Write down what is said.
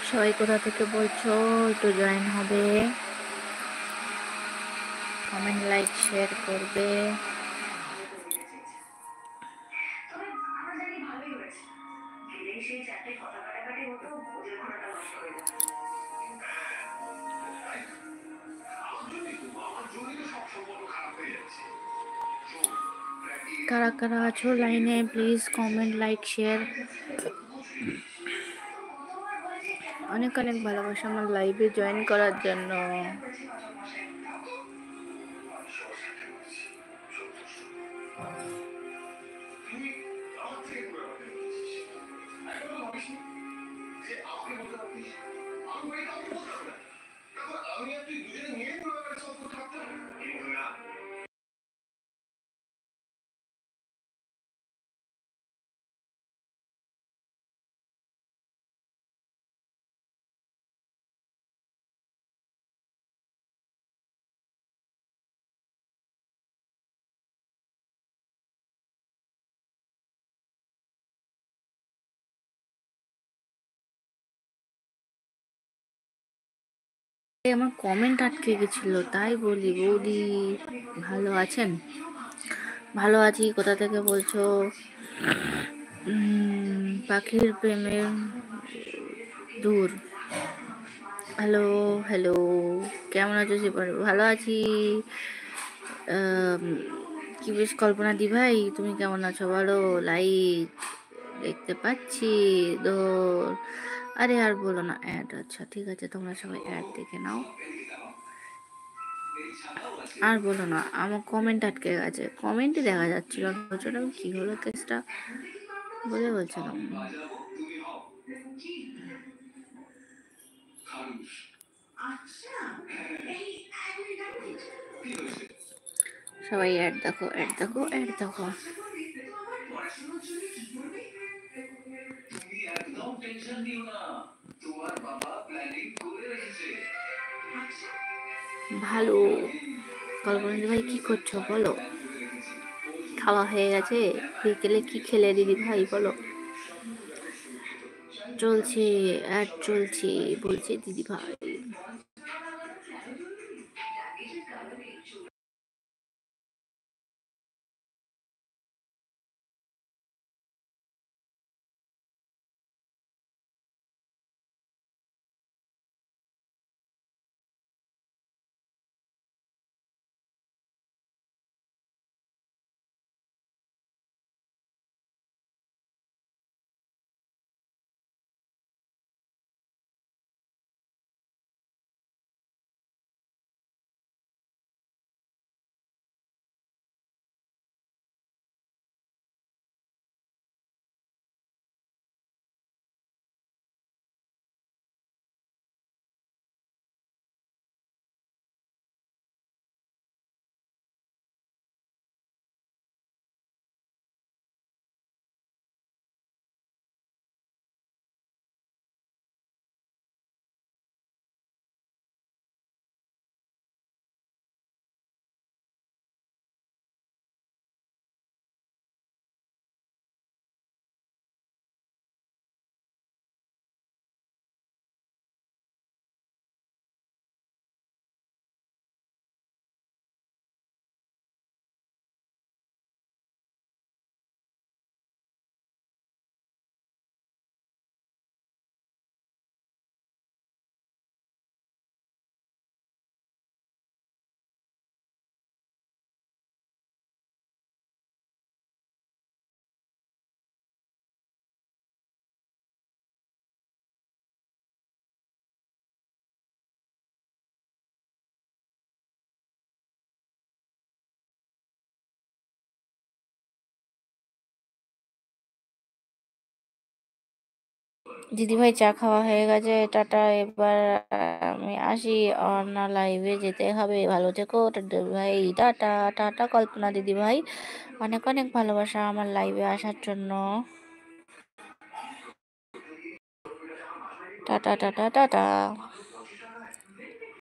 সবাই কোথা থেকে বলছো, একটু জয়েন হবে, কমেন্ট লাইক শেয়ার করবে। কারা কারা আছো লাইনে প্লিজ কমেন্ট লাইক শেয়ার। অনেক অনেক ভালোবাসা আমার লাইভে জয়েন করার জন্য। আমার কমেন্ট আটকে গেছিল, তাই বলি বৌদি ভালো আছেন? ভালো আছি। কোথা থেকে বলছো? পাখির প্রেমের দূর। হ্যালো হ্যালো, কেমন আছো? ভালো আছি। কি বেশ কল্পনা দি ভাই, তুমি কেমন আছো বলো? লাইক দেখতে পাচ্ছি দৌড়। আরে আর বলো না, অ্যাড। আচ্ছা ঠিক আছে, তোমরা সবাই অ্যাড দেখে নাও। আর বলো না, আমার কমেন্ট আটকে গেছে, কমেন্টই দেখা যাচ্ছিল না। কি হলো কেসটা বলে বলছিলাম। সবাই অ্যাড দেখো, অ্যাড দেখো, অ্যাড দেখো। ভালো। কল্পনা ভাই কি করছো বলো? খাওয়া হয়ে গেছে? বিকেলে কি খেলে দিদি ভাই বলো? চলছে অ্যাড চলছে বলছে দিদি ভাই। দিদিভাই চা খাওয়া হয়ে গেছে, টাটা। এবার আমি আসি, অন্য লাইভে যেতে হবে। ভালো থেকো ভাই, টাটা টাটা। কল্পনা দিদিভাই, অনেক অনেক ভালোবাসা আমার লাইভে আসার জন্য। Tata tata tata.